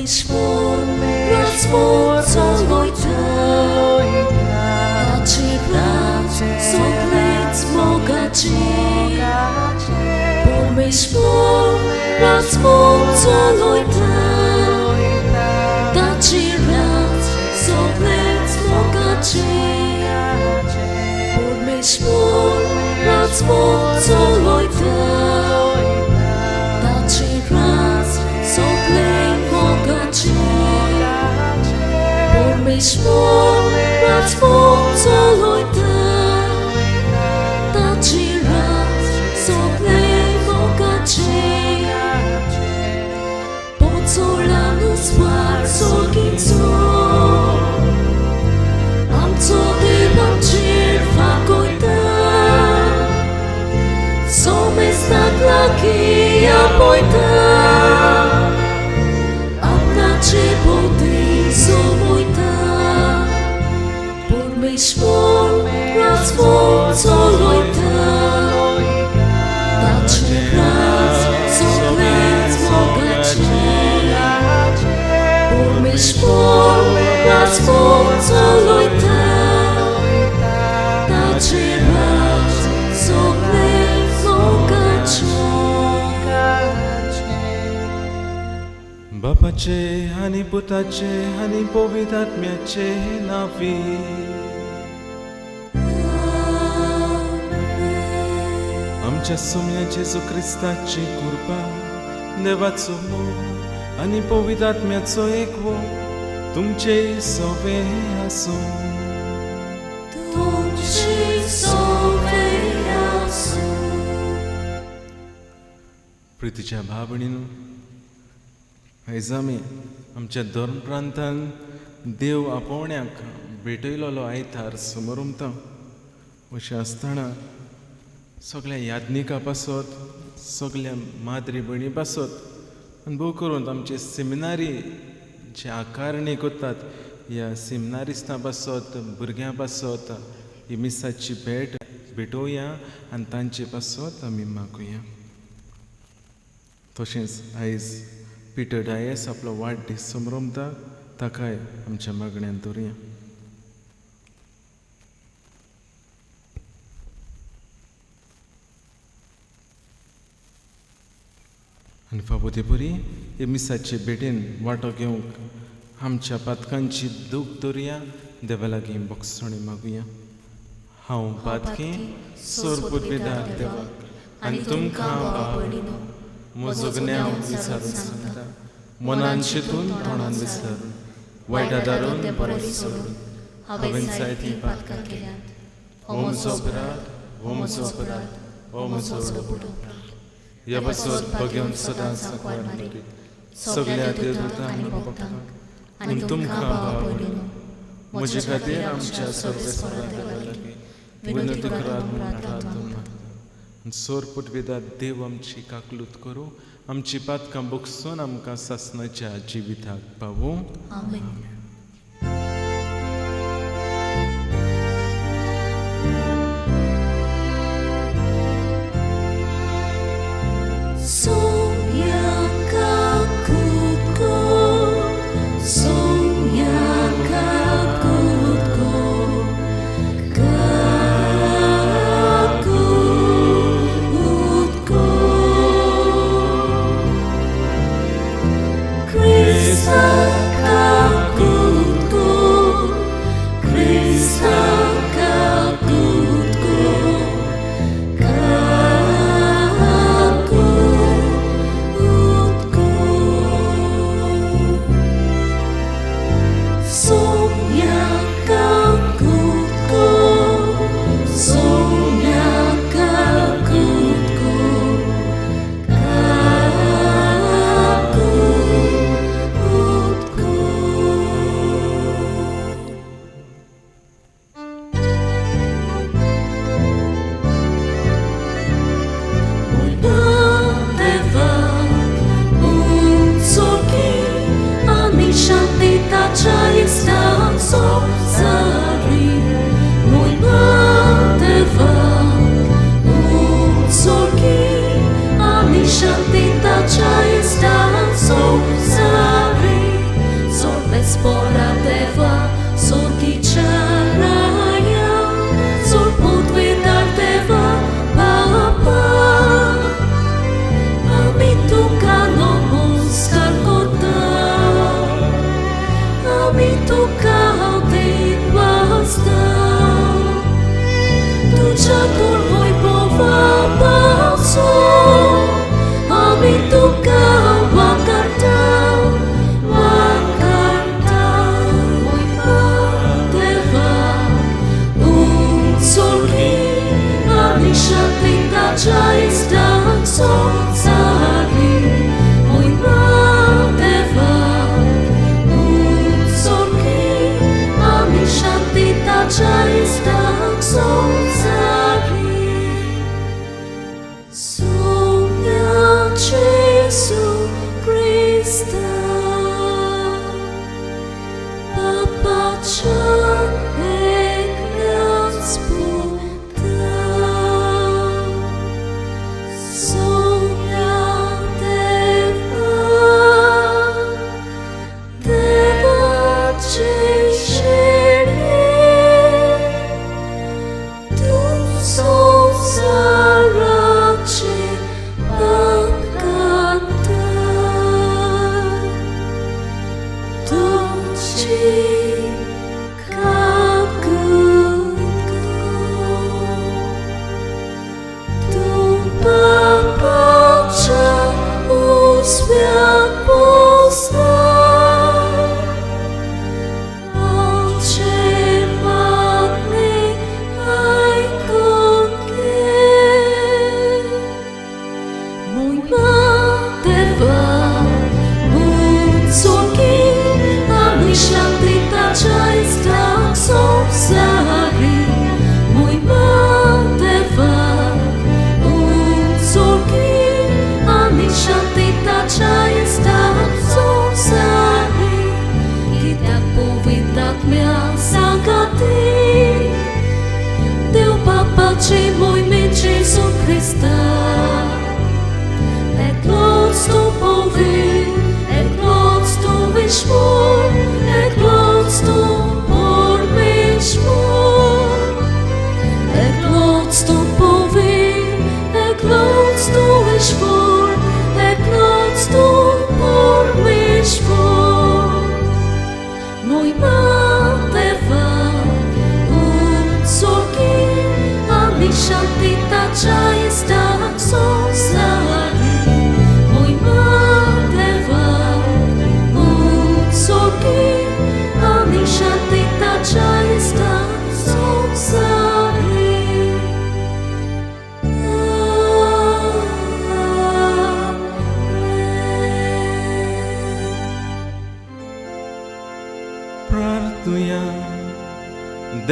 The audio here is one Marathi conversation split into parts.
Spor, co lojta, dacie raz, soplec mogaci. Pormej spor, co lojta, dacie raz, soplec mogaci. Pormej spor, co lojta, dacie raz, soplec mogaci. Pormej spor, co lojta, dacie raz, soplec mogaci. Po co lanu spar solkinco, am co dybam czerwa gojta, some stak laki a pojta, am na czepody somojta. Pormej spor, co lojta, dacie raz, soplec mogaci. Pormej spor, co lojta, dacie raz, soplec mogaci. बापाचे आणि पुताचे आणि पवित्रात्म्याचे नावी आमच्या सोम्या जेजू ख्रिस्ताची कृपा, देवाचो मोग आणि पवित्रात्म्याचो एकवो तुमचे सोबे आसूं. प्रितीच्या भाव भयणीनो, आयज आमी आमच्या धर्म प्रांतांत देव आपोवण्याक भेटयलोलो आयतार समोर उमता. अशें आसतना सगळ्या याज्ञिकां पासत, सगळ्या माद्री भयणी पासत आनी भोव करून आमचे सेमिनारी जे आकारणी करतात, ह्या सेमिनारिस्टां पासत, भुरग्यां पासत ही मिसाची भेट भेटोवया आनी तांचे पासत आमी मागुया. तशेंच आयज पिटर डायस आपलो वाडदीस समोरमता, ताकाय आमच्या मागण्यांत दवरया. आनी फावोतेपरी हे मिसाचे भेटेन वांटो घेवंक आमच्या पातकांची दूख दवरया, देवा लागीं बोगसणी मागुया. हांव पातकी सोरपूत विदार देवाक आनी तुमकां भाव म्हजो ज्ञान विचारून सांगता. मनान चिंतून तोंडान विसरून, वायटा दारून बरें सोडून हांवें जायतीं पातकां केल्यात. हो म्हजो अपराध, हो म्हजो अपराध, हो म्हजो बुडो. ह्या पासत बगेवन सदांच सांकवार मारीत सगळ्या देवदूतांक आनी भक्तांक आनी तुमकां भाव भयणीनो, म्हजे खातीर आमच्या सर्वेस्परा देवा लागीं विनंती करात म्हूण प्रार्थना. सोरपूट वेदात देव आमची काकलूत करूं, आमची पातकां बोगसून आमकां सासणाच्या जिविताक पावूं. आमेन.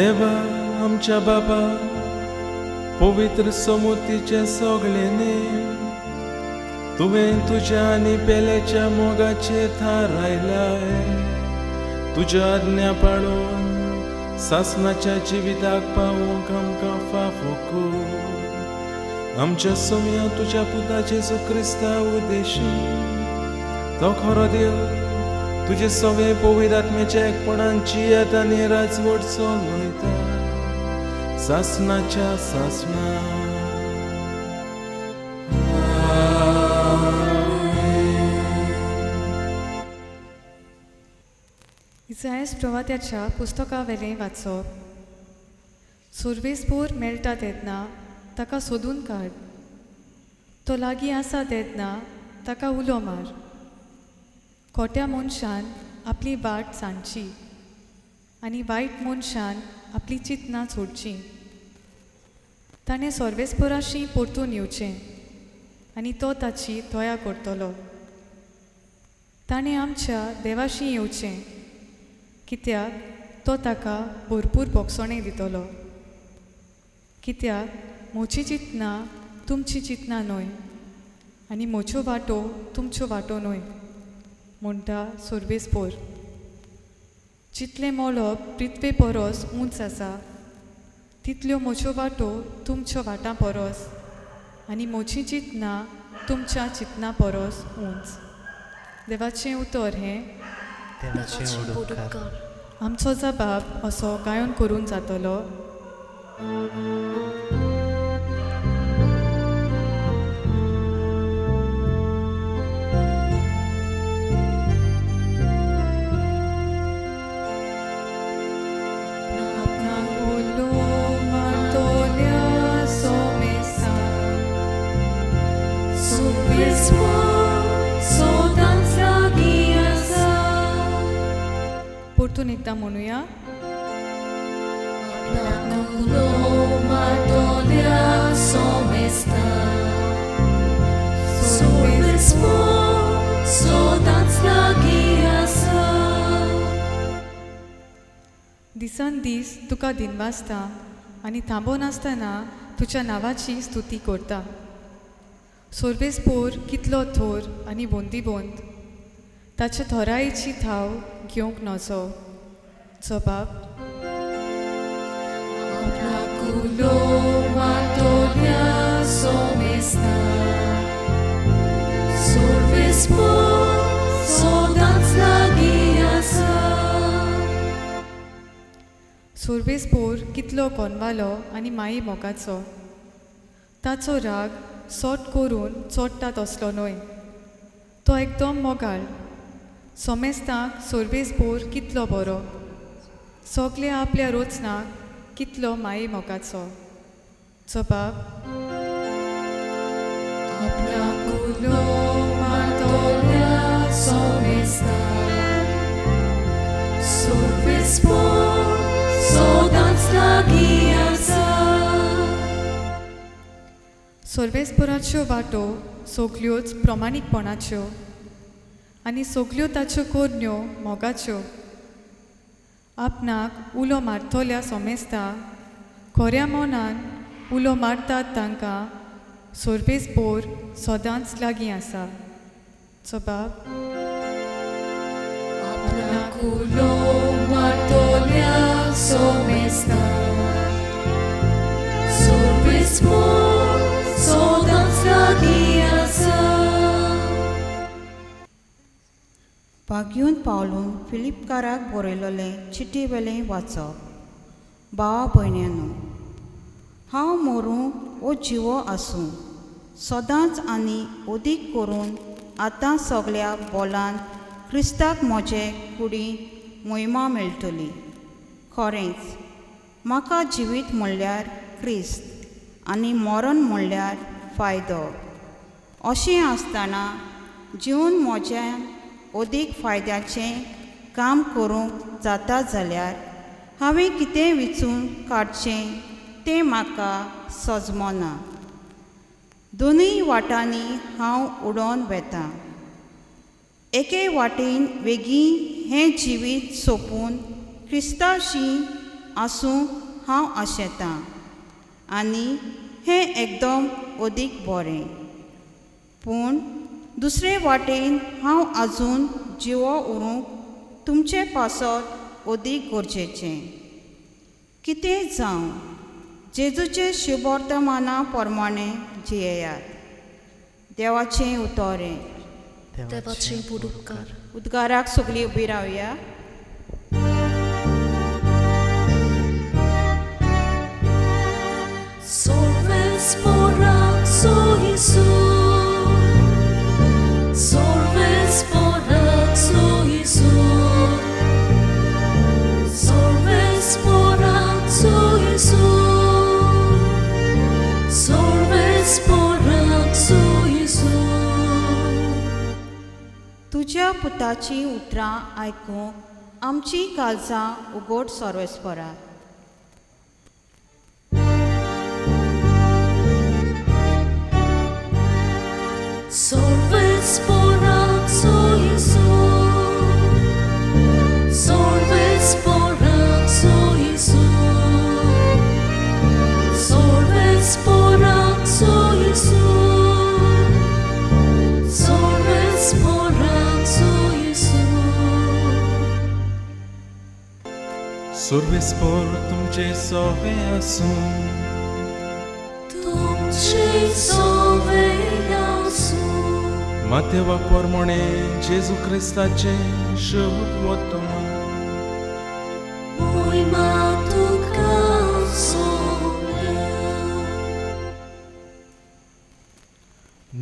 देवा आमच्या बाबा पवित्र समृद्धीचे सगळे नेम तुवें तुज्या आनी पेलेच्या मोगाचे थारायलाय तुज्या आज्ञा पाळून सासणाच्या जिविताक पावूंक आमकां फाफो कर आमच्या सोम्या तुज्या पुता जेजू क्रिस्ता उद्देशी तो खरो देव तुजे सगळे पवित्र आत्म्याच्या एकपणांची आतांनी राजवट चलयता सासणाच्या सासणा इसायास प्रवात्याच्या पुस्तकावेलें वाचप. सुरवेसपूर मेळटा तेदना ताका सोदून काड, तो लागीं आसा तेदना ताका उलो मार. खोट्या मनशान आपली वाट सांडची आनी वायट मनशान आपली चिंतनां सोडची. ताणें सोर्वेस्पोराशी परतून येवचें आनी तो ताची दया करतलो. ताणें आमच्या देवाशी येवचें कित्याक तो ताका भरपूर बोगसणें दितलो. कित्याक म्हजी चिंतनां तुमची चिंतनां न्हय आनी म्हज्यो वाटो तुमच्यो वाटो न्हय म्हणटा सोर्वेस्पोर. जितलें मोलोप पृथ्वे परस उंच आसा तितल्यो म्हज्यो वाटो तुमच्या वाटां परस आनी म्हजी चिंतनां तुमच्या चिंतनां परस उंच. देवाचें उतर हें देवाचें उदोडकार. आमचो जबाब असो गायन करून जातलो. परतून एकदां म्हणुया. दिसान दीस तुका दिनवासता आनी थांबोन आसतना तुज्या नांवाची स्तुती करता. सोर्वेस्पोर कितलो थोर आनी बोंदिबोंद ताचे थोरायेची थाव घेवंक नजो. जबाब सोर्वेस्पोर कितलो कोनवालो आनी माई मोगाचो. ताचो राग सोट करून चोडटा तसलो न्हय. तो एकदम मोगाळ. सोमेस्ताक सोर्वेस्पोर कितलो बरो. सगले आपल्या रोचनाक कितलो माये मोगाचो. जबाब सोर्वेस्पोराच्यो वाटो सगल्योच प्रमाणीकपणाच्यो आनी सगल्यो ताच्यो कोरण्यो मोगाच्यो. आपणाक उलो मारतल्या सोमेस्ता खऱ्या मनान उलो मारतात तांकां सोर्वेस्पोर सदांच लागीं आसा. जबाब भाग्यून पावलून फिलिपकाराक बरयलोलें चिटी वेलें वाचप. भावा भयण्यांनो, हांव मरूं वो जिवो आसूं सदांच आनी अदीक करून आतां सगळ्या बोलान क्रिस्ताक म्हजे कुडीन मोहिमा मेळटली. खरेंच म्हाका जिवीत म्हणल्यार क्रिस्त आनी मरण म्हणल्यार फायदो. अशें आसतना जिवन म्हज्या अदीक फायद्याचें काम करूंक जाता जाल्यार हांवें कितें विचून काडचें तें म्हाका सजमना. दोनूय वाटांनी हांव उडोवन वेतां. एके वाटेन वेगीं हें जिवीत सोंपून क्रिस्ताशी आसूं हांव आशेतां आनी हें एकदम अदीक बरें. पूण दुसरे वाटेन हांव आजून जिवो उरूंक तुमचे पासत अदीक गरजेचें. कितें जावं जेजूचे शुभवर्तमाना प्रमाणें जियेयात. देवाचें उतोरें. देवाचे उपकार. उद्गाराक सगळीं उबी रावया. Solves poraxo Isus, solves poraxo Isus, solves poraxo Isus, solves poraxo Isus. तुज्या पुताची उतरां आयकूंक आमची काळजां उगड सर्वेस्परात. Solves poraxo Isus, solves poraxo Isus, solves poraxo Isus, solves poraxo Isus. Survespor तुमचे सोवे आसूं, तुमचे सोवे आसूं. मातेवा पोरमोणे जेजू क्रिस्ताचे शुभ वर्तमान. Moima tuka solia.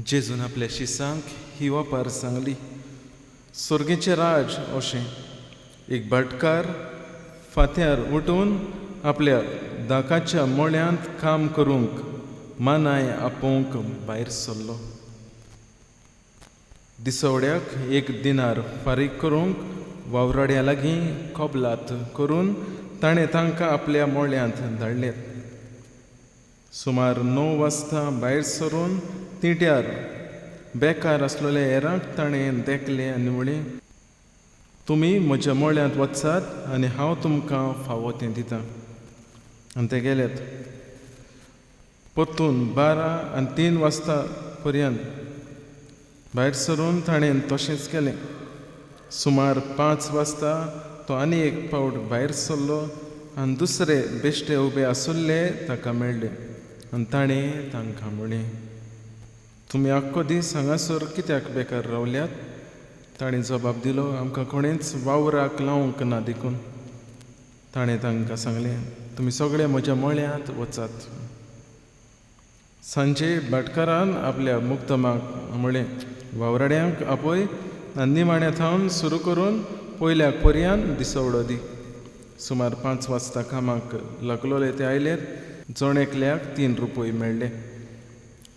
जेजून आपल्या शिसांक ही वापार सांगली. सुर्गेचे राज अशें एक भाटकार फांत्यार उठून आपल्या दाकाच्या मोळ्यांत काम करूंक मानाय आपोवंक भायर सरलो. दिसवड्याक एक दिनार फारीक करूंक वावराड्या लागीं कबलात करून ताणें तांकां आपल्या मोळ्यांत धाडलें. सुमार 9 वाजता भायर सरून तिट्यार बेकार आसलेल्या हेरांक ताणें देखलें आनी म्हळें, तुमी म्हज्या मोळ्यांत वचात आनी हांव तुमकां फावो तें दितां. आनी ते गेलेत. परतून 12 आनी 3 वाजता पर्यंत भायर सरून ताणें तशेंच केलें. सुमार 5 वाजता तो आनी एक फावट भायर सरलो आनी दुसरे बेश्टे उबे आसुल्ले ताका मेळ्ळे आनी ताणें तांकां म्हळें, तुमी आख्खो दीस हांगासर कित्याक बेकार रावल्यात? ताणें जबाब दिलो, आमकां कोणेंच वावराक लावंक ना देखून. ताणें तांकां सांगलें, तुमी सगळे म्हज्या मोळ्यांत वचात. सांजे भाटकारान आपल्या मुक्तमाक म्हळें, वावराड्यांक आपय आनी निमाण्या थावन सुरू करून पयल्याक पर्यंत दिसवडो दी. सुमार 5 वाजता कामाक लागलोले ते आयलेत. जण एकल्याक 3 रुपये मेळ्ळे.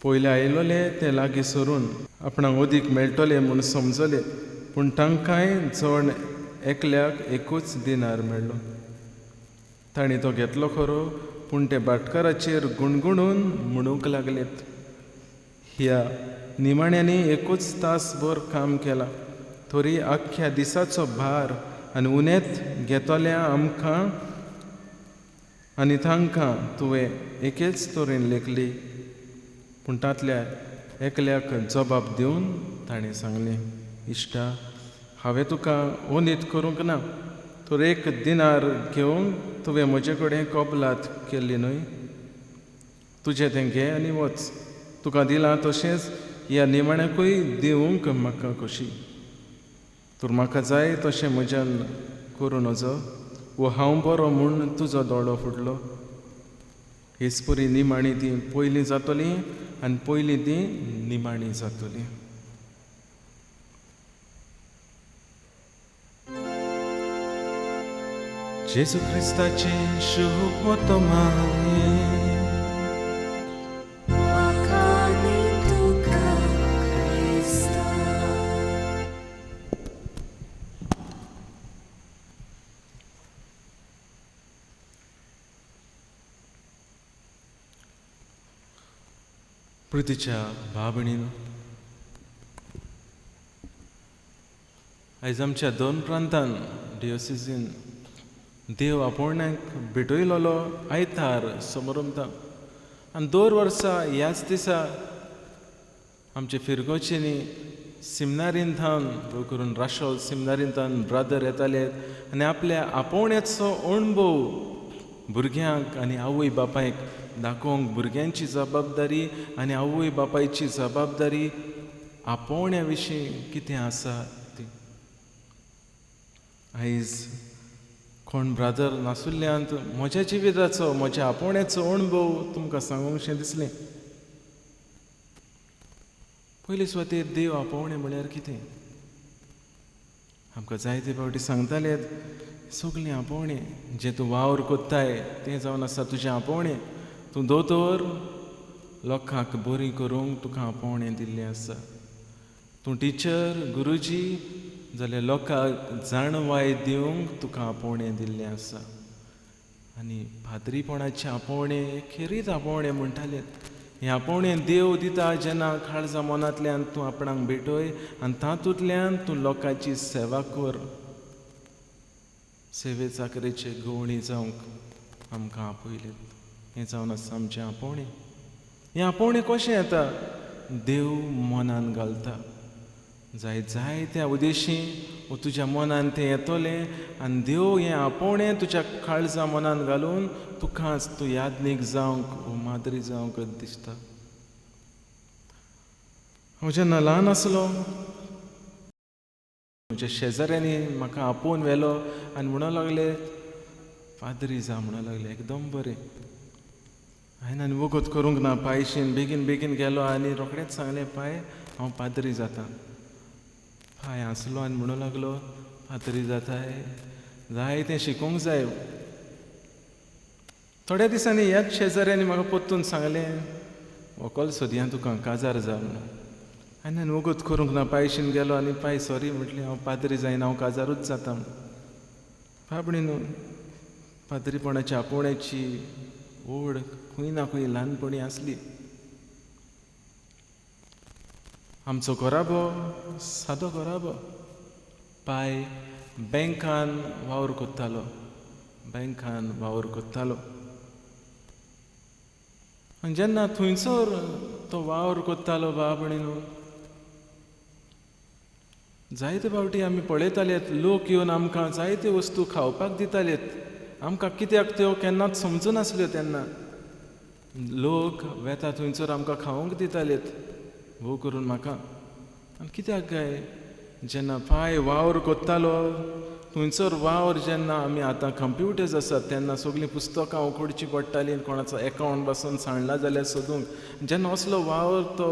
पयले आयलोले ते लागीं सरून आपणाक अदीक मेळटले म्हूण समजले, पूण तांकांय जण एकल्याक एकूच दिनार मेळ्ळो. तांणी तो घेतलो खरो, पूण ते भाटकाराचेर गुणगुणून म्हणूंक लागलेत, ह्या निमाण्यांनी एकूच तासभर काम केलां, तरी आख्ख्या दिसाचो भार आनी उणेंत घेतल्या आमकां आनी तांकां तुवें एकेच तरेन लेखली. पूण तांतल्या एकल्याक जबाब दिवन ताणें सांगलें, इश्टा, हांवें तुका उणीत करूंक ना, तर एक दिनार घेवन तुवें म्हजे कडेन कबलात केल्ली न्हय. तुजें तें घे आनी वच. तुका दिलां तशेंच ह्या निमाण्याकूय दिवंक म्हाका कशी. तर म्हाका जाय तशें म्हज्यान करूं नजो, वो हांव बरो म्हूण तुजो दोळो फुटलो. हेच परी निमाणी ती पयलीं जातली आनी पयलीं ती निमाणी जातली. जेजू क्रिस्ताचे शुभ वर्तमान. Wakani tuka Krista. प्रितीच्या भाव भयणीनो, आयज आमच्या 2 प्रांतांत डिओसिसीन देव आपोवण्याक भेटयलोलो आयतार समोरुमता आनी 2 वर्सां ह्याच दिसा आमचे फिरगोचिनी सिमनारींतान करून राशोल सिमनारींतान ब्रदर येताले आनी आपल्या आपोवण्याचो अणभव भुरग्यांक आनी आवय बापायक दाखोवंक भुरग्यांची जबाबदारी आनी आवय बापायची जबाबदारी आपोवण्या विशीं कितें आसा ती आयज कोण ब्रदर नासुल्ल्यांत म्हज्या जिविताचो म्हज्या आपोवण्याचो अणभव तुमकां सांगूंकशें दिसलें पयले सुवातेर देव आपोवणें म्हळ्यार कितें आमकां जायते फावटी सांगताले सगलें आपोवणें जें तूं वावर कोत्ताय तें जावन आसा तुजें आपोवणें तूं दोतोर लोकांक बरीं करूंक तुका आपोवणें दिल्लें आसा तूं टिचर गुरुजी जाल्यार लोकांक जाणवाय दिवंक तुका आपोवणें दिल्लें आसा आनी फादरीपणाचें आपोवणें खेरीत आपोवणें म्हणटाले हें आपोवणें देव दिता जेन्ना काळजा मनांतल्यान तूं आपणाक भेटय आनी तातूंतल्यान तूं लोकांची सेवा कर सेवे चाकरेचे गवणी जावंक आमकां आपयलें हें जावन आसा आमचें आपोवणें हें आपोवणें कशें येता देव मनान घालता जाय त्या उद्देशीं तुज्या मनान तें येतोलें आनी देव हें आपोवणें तुज्या काळजा मनान घालून तुकाच तूं यादनीक जावंक मादरी जावंक दिसता हांव जेन्ना ल्हान आसलो म्हज्या शेजाऱ्यांनी म्हाका आपोवन व्हेलो आनी म्हणूंक लागले पाद्री जा म्हणूंक लागले एकदम बरें हांवें आनी वगत करूंक ना पांयशीन बेगीन गेलो आनी रोखडेंच सांगलें पांय हांव पाद्री जाता पांय हांसलो आनी म्हणूंक लागलो पाद्री जाताय जाय तें शिकोवंक जाय थोड्या दिसांनी ह्याच शेजाऱ्यांनी म्हाका पोत्तून सांगलें व्हंकल सोदया तुका काजार जा म्हणून हांवें आनी वगत करूंक ना पांयशीन गेलो आनी पांय सॉरी म्हटलें हांव पाद्री जायना हांव काजारूच जाता म्हणून पाबणी न्हू पाद्रीपणाच्या आपोवण्याची ओड खंय ना खंय ल्हानपणी आसली आमचो घोराबो सादो घोराबो पाय बँकान वावर कोत्तालो आनी जेन्ना थंयसर तो वावर कोत्तालो बाबणी न्हू जायते फावटी आमी पळयतालेत लोक येवन आमकां जायत्यो वस्तू खावपाक दितालेत आमकां कित्याक त्यो केन्नाच समजूं नासल्यो तेन्ना लोक वेता थंयसर आमकां खावंक दितालेत भोव करून म्हाका आनी कित्याक काय जेन्ना पाय वावर कोत्तालो थंयसर वावर जेन्ना आमी आतां कंप्युटर्स आसात तेन्ना सगळीं पुस्तकां उखडचीं पडटालीं कोणाचो अकावंट बसून सांडला जाल्यार सोदूंक जेन्ना असलो वावर तो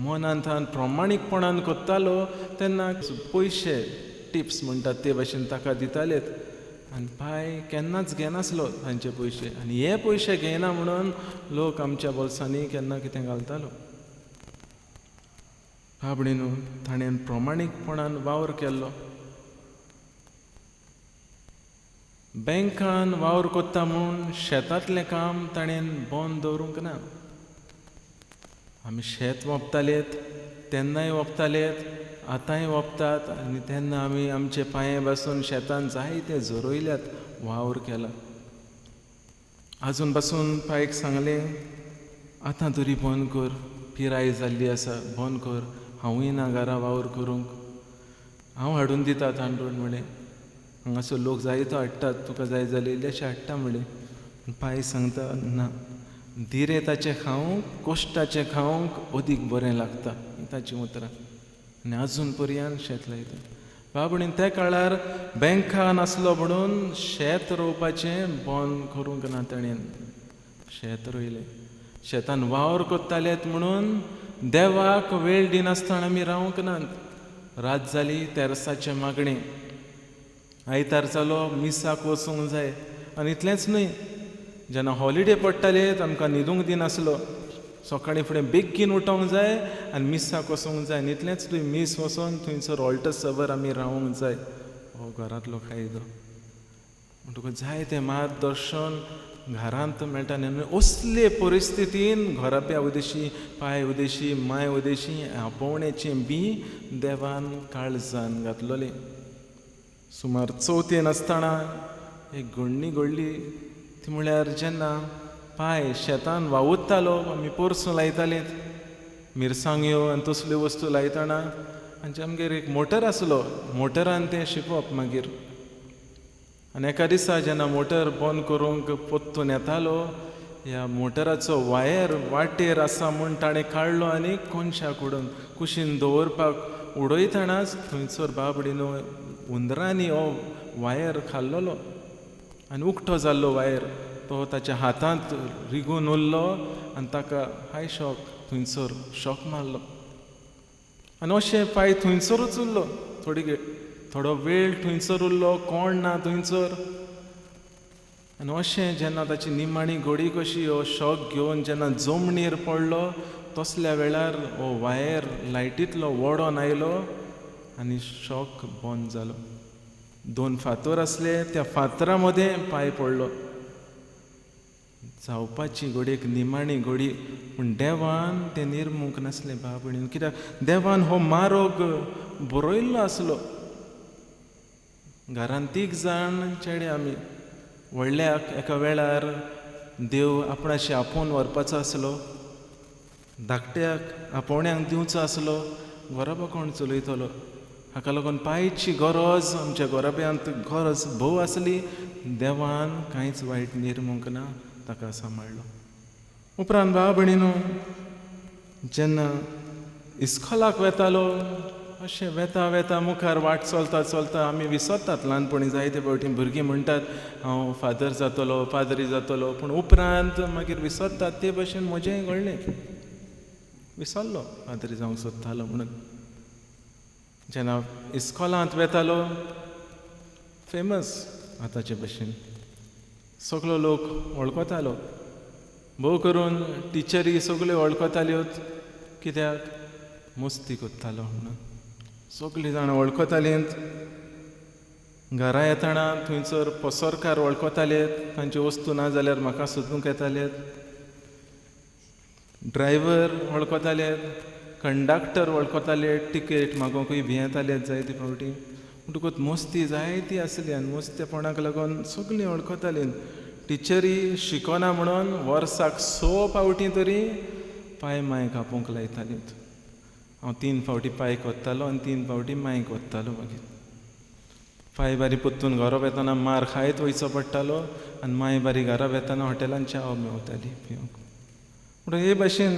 मनांतल्यान प्रमाणीकपणान कोत्तालो तेन्ना पयशे टिप्स म्हणटात ते भाशेन ताका दितालेत आनी पाय केन्नाच घेनासलो तांचे पयशे आनी हे पयशे घेयना म्हणून लोक आमच्या बोल्सांनी केन्ना कितें घालतालो बाबडी न्हू ताणें प्रमाणीकपणान वावर केल्लो बँकान वावर कोत्ता म्हूण शेतांतलें काम ताणें बंद दवरूंक ना आमी शेत वोपतालेत तेन्नाय वोपतालेत आतांय वोपतात आनी तेन्ना आमी आमचे पांये बसून शेतान जायते झरोयल्यात वावर केला आजून पासून पायक सांगलें आतां तरी बंद कर पिराय जाल्ली आसा बंद कर हांवूय ना घरा वावर करूंक हांव हाडून दिता तांदूळ म्हणे हांगासर लोक जायतो हाडटात तुका जाय जाल्यार इल्लेशें हाडटा म्हणे पाय सांगता ना धिरे ताचें खावंक कोश्टाचें खावंक अदीक बरें लागता ताचीं उतरां आनी आजून पर्यंत शेत लायता बाबडीन त्या काळार बँकान आसलो म्हणून शेत रोवपाचें बंद करूंक ना ताणें शेत रोयलें शेतान वावर कोत्तालेत म्हणून देवाक वेळ दिनासतना आमी रावंक नात रात जाली तेरसाचें मागणें आयतार जालो मिसाक वचूंक जाय आनी इतलेंच न्हय जेन्ना हॉलिडे पडटालेत आमकां न्हिदूंक दिनासलो सकाळीं फुडें बेगीन उठोंक जाय आनी मिसाक वचूंक जाय इतलेंच न्हय मीस वचोन थंयसर ऑल्टस सबर आमी रावूंक जाय हो घरांतलो कायदो तुका जाय तें मार्गदर्शन घरांत मेळटा न्ही असले परिस्थितीन घराप्या उदेशी पाय उदेशी माय उदेशी आपोवणेचें बी देवान काळजान घातलोलें सुमार 4थेन आसतना एक घोडणी घडली ती म्हळ्यार जेन्ना पाय शेतान वावुरतालो आमी पोरसूं लायतालीं मिरसांग्यो आनी तसल्यो वस्तू लायतना आनी आमगेर एक मोटर आसलो मोटरान तें शिंपप मागीर आनी एका दिसा जेन्ना मोटर बंद करूंक पोत्तून येतालो ह्या मोटराचो वायर वाटेर आसा म्हूण ताणें काडलो आनी कोनशाक उडोवन कुशीन दवरपाक उडयतनाच थंयसर बाबडीनो हुंदरांनी हो वायर खाल्लोलो आनी उक्तो जाल्लो वायर तो ताच्या हातांत रिगून उरलो आनी ताका हाय शॉक थंयसर शॉक मारलो आनी अशें पांय थंयसरूच उरलो थोडो वेळ थंयसर उरलो कोण ना थंयसर आनी अशें जेन्ना ताची निमाणी घोडी कशी हो शॉक घेवन जेन्ना जमनीर पडलो तसल्या वेळार हो वायर लायटींतलो वडोन आयलो आनी शॉक बंद जालो 2 फातर आसले त्या फातरा मदें पांय पडलो जावपाची घोडयेक निमाणी घोडी पूण देवान तें निर्मूंक नासलें बाबडीन कित्याक देवान हो मारोग बरयल्लो आसलो घरांत 3 जाण चेडे आमी व्हडल्याक एका वेळार देव आपणाशी आपोवन व्हरपाचो आसलो धाकट्याक आपोवण्यांक दिवचो आसलो गरोबा कोण चलयतलो हाका लागून पांयची गरज आमच्या गोराब्यांत गरज भोव आसली देवान कांयच वायट निर्मूंक ना ताका सांबाळलो उपरांत भाव भयणीनो जेन्ना इस्कॉलाक वेतालो अशें वेता वेता मुखार वाट चलता चलता आमी विसरतात ल्हानपणी जायते फावटी भुरगीं म्हणटात हांव फादर जातलो पाद्री जातलो पूण उपरांत मागीर विसरतात ते भशेन म्हजेंय घडलें विसरलो पाद्री जावंक सोदतालो म्हणून जेन्ना इस्कॉलांत वेतालो फेमस आतांचे भशेन सगळो लोक वळखतालो भोव करून टिचरी सगल्यो वळखताल्यो कित्याक मस्ती कोत्तालो म्हणून सगळीं जाणां वळखतालीं घरा येतना थंयसर पसरकार वळखताले तांची वस्तू ना जाल्यार म्हाका सोदूंक येताले ड्रायव्हर वळखताले कंडक्टर वळखताले टिकेट मागोवंकूय भियेताले जायते फावटी म्हणटकूच मस्ती जायती आसली आनी मस्तेपणाक लागून सगळीं वळखतालीं टिचरी शिकोना म्हणून वर्साक 6 फावटी तरी पांय मांयक आपोवंक लायतालीं हांव 3 फावटी पांयक वतालो आनी 3 फावटी मांयक वतालो मागीर पांय बारी पोत्तून घरा येताना मार खायत वयचो पडटालो आनी मांय बारी घरा येताना हॉटेलान च्या मेवताली पिवंक म्हणून हे भाशेन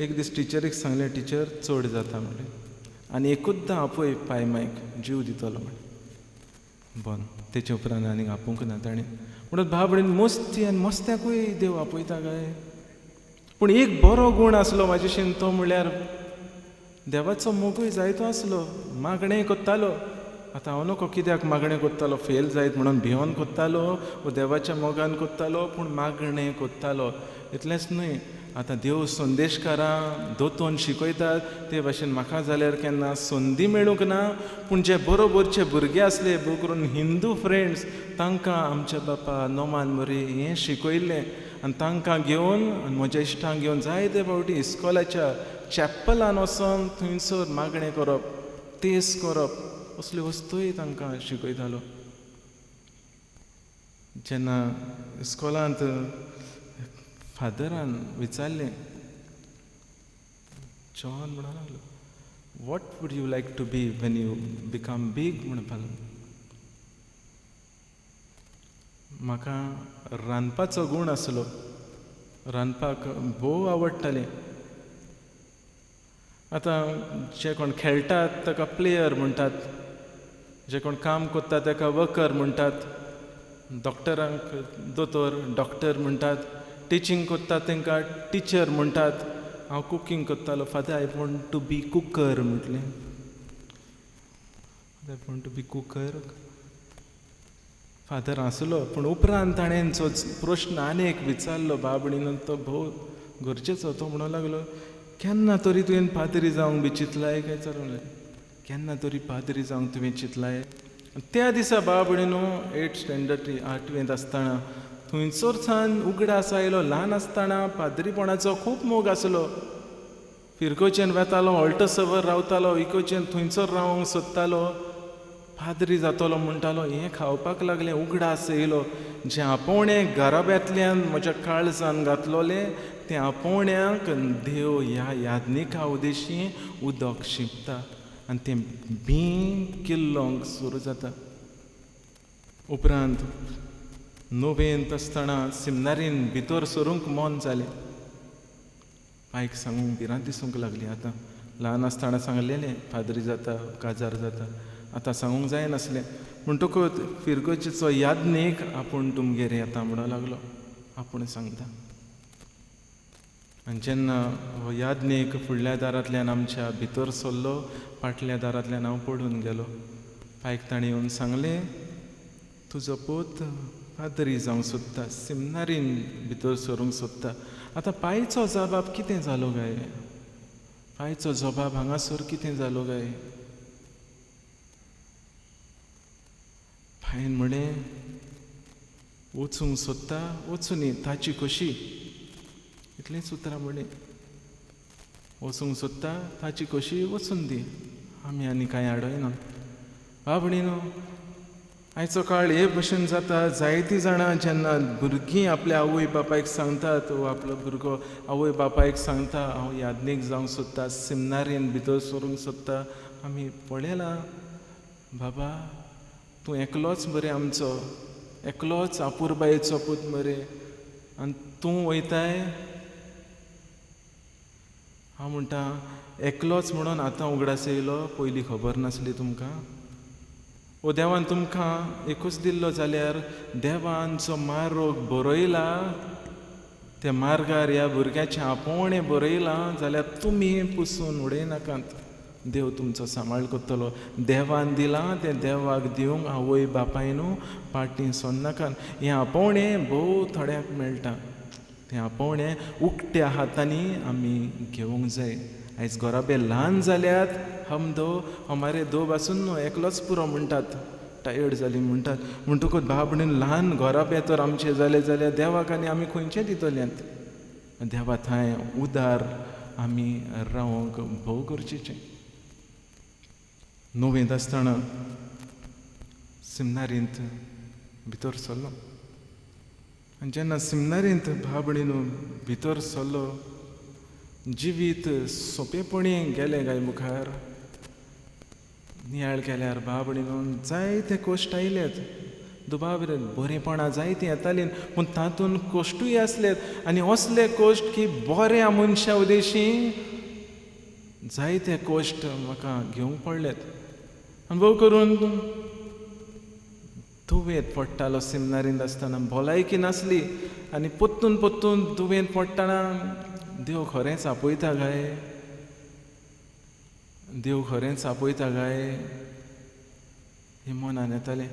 एक दीस टिचरीक सांगलें टिचर चड जाता म्हणलें आनी एकूचदां आपोय पांय मांयक जीव दितलो म्हण बंद तेचे उपरांत आनीक आपोवंक ना ताणें म्हणून भाबडीन मस्ती आनी मस्त्याकूय देव आपयता काय पूण एक बरो गूण आसलो म्हाजेशीन तो म्हणल्यार देवाचो मोगूय जायतो आसलो मागणें कोत्तालो आतां हांव नकळो कित्याक मागणें कोत्तालो फेल जायत म्हणून भिवून कोत्तालो वो देवाच्या मोगान कोत्तालो पूण मागणें कोत्तालो इतलेंच न्हय आतां देव संदेशकारां दोतोन शिकयतात ते भाशेन म्हाका जाल्यार केन्ना संदी मेळूंक ना पूण जे बरोबरचे भुरगे आसले भोव करून हिंदू फ्रेंड्स तांकां आमच्या बापा नोमान मोरी हें शिकयल्लें आनी तांकां घेवन आनी म्हज्या इश्टांक घेवन जायते फावटी इस्कॉलाच्या चॅपलान वचोन थंयसर मागणें करप तेस करप असल्यो वस्तूय तांकां शिकयतालो जेन्ना इस्कॉलांत फादरान विचारलें जॉन म्हणून लागलो what would you like to be when you become big म्हणपाक लागलो म्हाका रांदपाचो गूण आसलो रांदपाक भोव आवडटालें आतां जे कोण खेळटात ताका प्लेयर म्हणटात जे कोण काम कोत्ता ताका वर्कर म्हणटात डॉक्टरांक दोतोर डॉक्टर म्हणटात टिचींग कोत्तात तांकां टिचर म्हणटात हांव कुकींग कोत्तालो father I want to be cooker म्हटलें I want to be cooker father आसलो पूण उपरांत ताणें जो प्रश्न आनी एक विचारलो बाबडीन तो भोव गरजेचो तो म्हणूंक लागलो केन्ना तरी तुवें पाद्री जावंक बी चिंतलाय काय विचारलें केन्ना तरी पाद्री जावंक तुवें चिंतलाय त्या दिसा बाबडीनो 8th स्टँडर्ड 8वेंत आसतना थंयसरसान उगडास आयलो ल्हान आसतना पाद्रीपणाचो खूब मोग आसलो फिरकोचेन वेतालो ऑल्टसवर रावतालो इकोचेन थंयसर रावंक सोदतालो पाद्री जातलो म्हणटालो हें खावपाक लागलें उगडास येयलो जें आपोवणें घराब्यांतल्यान म्हज्या काळजान घातलोलें तें आपोवण्याक देव ह्या याज्ञिका उद्देशी उदक शिंपता आनी तें बीं किल्लोंक सुरू जाता. उपरांत णवेंत आसतना सिमनारीन भितर सरूंक मन जालें. पायक सांगूंक भिरांत दिसूंक लागली. आतां ल्हान आसतना सांगलेलें पाद्री जाता काजार जाता, आतां सांगूंक जायनासलें. म्हणटकूच फिरगोचेचो याज्ञीक आपूण तुमगेर येता म्हणूं लागलो. आपूण सांगता आनी जेन्ना हो याज्ञीक फुडल्या दारांतल्यान आमच्या भितर सरलो, फाटल्या दारांतल्यान हांव पडून गेलो. पायक ताणें येवन सांगलें, तुजो पूत पाद्री जावंक सोदता, सिमनारीन भितर सरूंक सोदता. आतां पायचो जबाब कितें जालो काय? पायचो जबाब हांगासर कितें जालो काय? पायन म्हळें, वचूंक सोदता वचून दी, ताची कशी? इतलेंच उतरां म्हळें. वचूंक सोदता ताची कशी वचून दी, आमी आनी कांय आडयना. बाबडीनो, आयचो काळ हे भशेन जाता. जायतीं जाणां जेन्ना भुरगीं आपल्या आवय बापायक सांगतात वा आपलो भुरगो आवय बापायक सांगता हांव याज्ञीक जावंक सोदता, सिमनारीन भितर सरूंक सोदता, आमी पळयलां बाबा तूं एकलोच मरे आमचो, एकलोच आपुरबायेचो पूत मरे, आनी तूं वयताय. हांव म्हणटा एकलोच म्हणून आतां उगडास येयलो, पयलीं खबर नासली तुमकां? ओ देवान तुमकां एकूच दिल्लो जाल्यार देवान जो मार्ग बरयला त्या मार्गार ह्या भुरग्याचें आपोवणें बरयलां जाल्यार तुमी पुसून उडयनाकात. देव तुमचो सांबाळ करतलो. देवान दिलां तें देवाक दिवंक आवय बापायनू पाटी सोन्नाकात. हें आपोवणें भोव थोड्यांक मेळटा. तें आपोवणें उक्त्या हातांनी आमी घेवंक जाय. आयज घोराबे ल्हान जाल्यात, हम दो हमारे दो बासून न्हू, एकलोच पुरो म्हणटात, टायर्ड जाली म्हणटात. म्हणटकूच बाबडीन ल्हान घोराबे तर आमचे जाले जाल्यार देवाक आनी आमी खंयचे दितल्यांत? देवा थंय उदार आमी रावंक भोव गरजेचें. णवेंत आसतना सिमनारींत भितर सरलो. आनी जेन्ना सिमनारींत बाबडीन भितर सरलो, जिवीत सोंपेपणी गेलें काय मुखार. नियाळ केल्यार बाबडीन जायते कश्ट आयलेत. दुबाबरे बरेपणां जायतीं येतालीं, पूण तातूंत कश्टूय आसलेत आनी असले कश्ट की बऱ्या मनशा उदेशी जायते कश्ट म्हाका घेवंक पडलेत. अनुभव करून दुवेंत पडटालो सिमनारींत आसतना. भलायकी नासली आनी पोत्तून पोत्तून दुवेंत पडटना देव खरेंच आपयता काय? देव खरेंच आपयता काय हें मनान येतालें.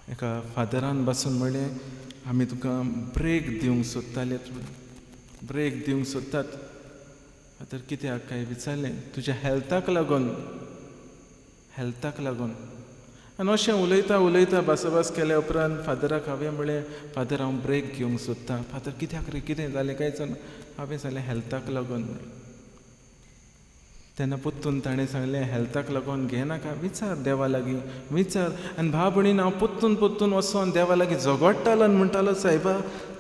एका फादरान बसून म्हणलें, आमी तुका ब्रेक दिवंक सोदताले, ब्रेक दिवंक सोदतात. फादर कित्याक काय विचारलें. तुज्या हेल्थाक लागून, हेल्थाक लागून. आनी अशें उलयता उलयता भासाभास केल्या उपरांत फादराक हांवें म्हणलें, फादर हांव ब्रेक घेवंक सोदतां. फादर कित्याक रे, कितें जालें कांयच ना. हांवें सांगलें हेल्थाक लागून. तेन्ना पोत्तून ताणें सांगलें हेल्थाक लागून घेनाका, विचार देवा लागीं विचार. आनी भाव-भयणीन हांव पोत्तून पोत्तून वचोन देवा लागीं झगडटालो आनी म्हणटालो, सायबा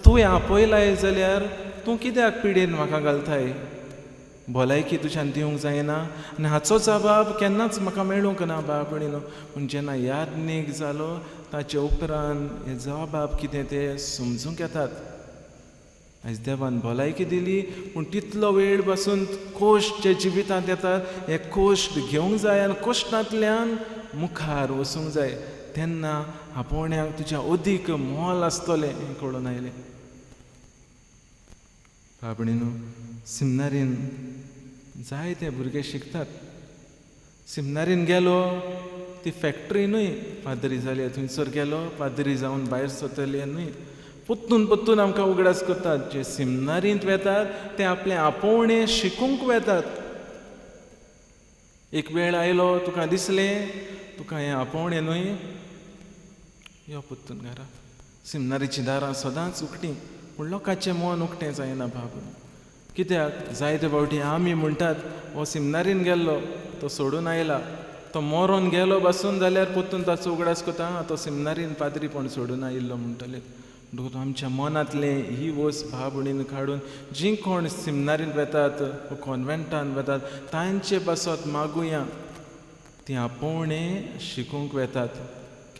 तुवें आपयलाय जाल्यार तूं कित्याक पिडेन म्हाका घालताय? भलायकी तुज्यान दिवंक जायना आनी हाचो जबाब केन्नाच म्हाका मेळूंक ना भाव-भयणीनो. पूण जेन्ना याज्ञीक जालो ताचे उपरांत हे जबाब कितें तें समजूंक येतात. आयज देवान भलायकी दिली, पूण तितलो वेळ पासून कश्ट जे जिवितांत येतात हे कश्ट घेवंक जाय आनी कश्टांतल्यान मुखार वचूंक जाय. तेन्ना आपोवण्याक तुज्या अदीक मोल आसतलें हें कळून आयलें. भाव-भयणीनो, सिमनारीन जायते भुरगे शिकतात. सिमनारीन गेलो ती फॅक्टरीनूय पाद्री जाली, थंयसर गेलो पाद्री जावन भायर सरतले न्हय. पोत्तून पोत्तून आमकां उगडास करतात. जे सिमनारींत वेतात ते आपलें आपोवणें शिकूंक वेतात. एक वेळ आयलो तुका दिसलें तुका हें आपोवणें न्हय, यो पोत्तून घरा. सिमनारीचीं दारां सदांच उक्तीं, पूण लोकांचें मन उक्तें जायना बाब. कित्याक जायते फावटी आमी म्हणटात हो सिमनारीन गेल्लो तो सोडून आयला, तो मरोन गेलो बसून जाल्यार पोतून ताचो उगडास कोता तो सेमिनारीन पाद्री पण सोडून आयिल्लो म्हणटले म्हणटकूच आमच्या मनांतले ही वोस भाव भयणीन काडून जी कोण सेमिनारीन वेतात कॉन्वेंटान वेतात तांचे बसत मागुया ती आपोवणे शिकूंक वेतात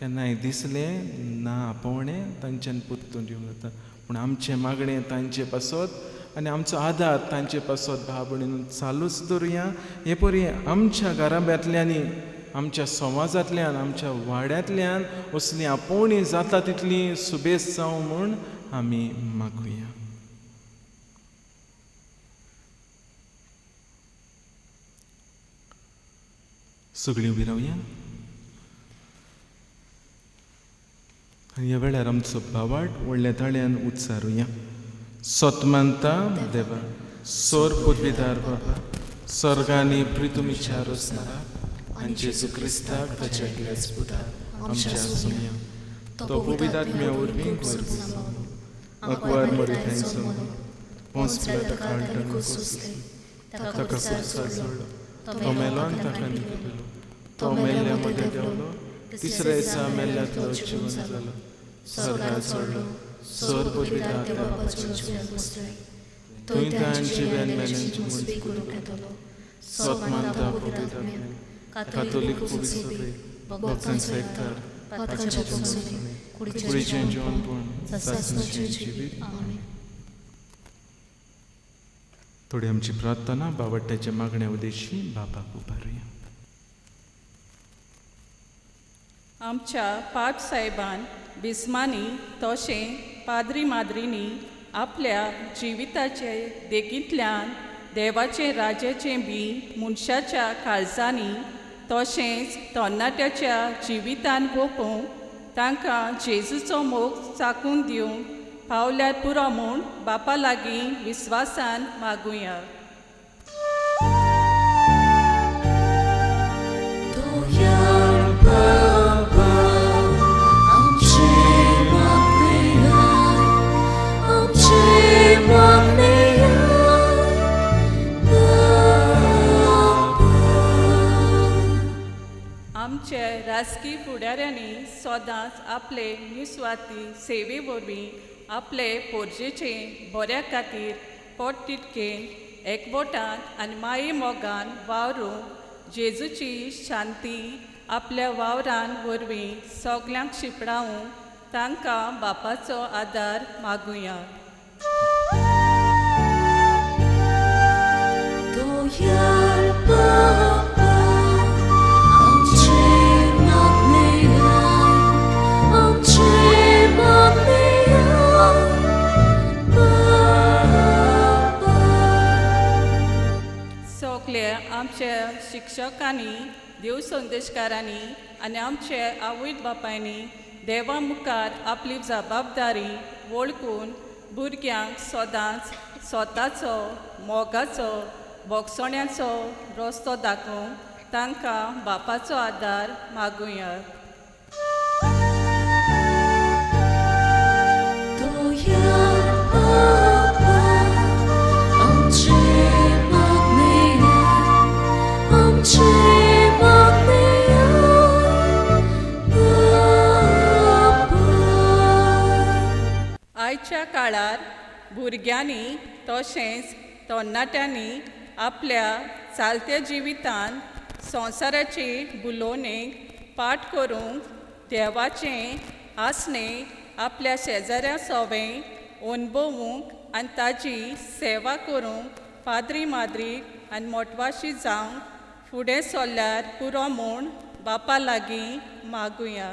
केन्नाय दिसलें ना आपोवणे तांच्यान पुत्तून दिवंक जाता पूण आमचें मागणें तांचे पासत आनी आमचो आदार तांचे पासत भाव भयणीन चालूच दवरुया हे परी आमच्या घराब्यांतल्यांनी आमच्या समाजांतल्यान आमच्या वाड्यांतल्यान असली आपोवणी जाता तितली सुबेज जावं म्हूण आमी मागुया. सगळीं उबी रावया आनी ह्या वेळार आमचो भावार्थ व्हडल्या ताळ्यान उच्चारुया. सोतमानता देवा सोर पुर्विदार बाबा स्वर्गांनी प्रितूम इच्छार असणारा आनी जेजू क्रिस्ताक ताच्या एकल्याच पुताक आमच्या सुमया तो पवित्रात्म्या वरवीं अकवार मरितांचो पोंस पिलाता काळटान कोसले ताका कुरसार जोडलो तो मेलो आनी ताका न्हिदलो तो मेल्ल्या मदें देंवलो तिसऱ्या दिसा मेल्ल्यांतलो जिवंत जालो स्वर्गांत चडलो सोर पवित्रात्म्या बापाच्या उजव्यान बसले थंय ताण जिव्यान मेल्ल्यांची मुक्ती करूंक येतलो. सोतमानता पवित्रात्म्या कातोलीक पुलीस भक्तांचो एकठार पातकांच्या पोंसुनी कुडीचें जेवणपण सासणाचें जिवीत. थोडी आमची प्रार्थना बावट्याच्या मागण्या उद्देशी बापाक उबारुया. आमच्या पाट साहेबान बिस्मानी तशें पाद्री माद्रीनी आपल्या जिविताचे देगींतल्यान देवाचे राजेचें बी मनशाच्या काळजांनी तशेंच तरणाट्याच्या जिवितान ओपूंक तांकां जेजूचो मोग चाकून दिवंक पावल्यार पुरो म्हूण बापा लागीं विस्वासान मागुया. आमचे राजकी फुडाऱ्यांनी सदांच आपले निस्वार्थी सेवे वरवीं आपले पोरजेचे बऱ्या खातीर पोट तिटकेन एकवटान आनी माये मोगान वावरूंक जेजूची शांती आपल्या वावरान वरवीं सगल्यांक शिपडावंक तांकां बापाचो आदार मागुया. आमच्या शिक्षकांनी देव संदेशकारांनी आनी आमचे आवयत बापायनी देवा मुखार आपली जबाबदारी वळखून भुरग्यांक सदांच स्वताचो मोगाचो भोगसण्याचो रस्तो दाखोवंक तांकां बापाचो आदार मागुया. आयच्या काळार भुरग्यांनी तशेंच तरणाट्यांनी आपल्या चालत्या जिवितान संवसाराचे बुलोवणेक पाट करूंक देवाचें आसणें आपल्या शेजाऱ्या सोबें अणभवूंक आनी ताची सेवा करूंक पाद्री माद्रीक आनी मोटवाशी जावंक फुडें सरल्यार पुरो म्हूण बापा लागीं मागुया.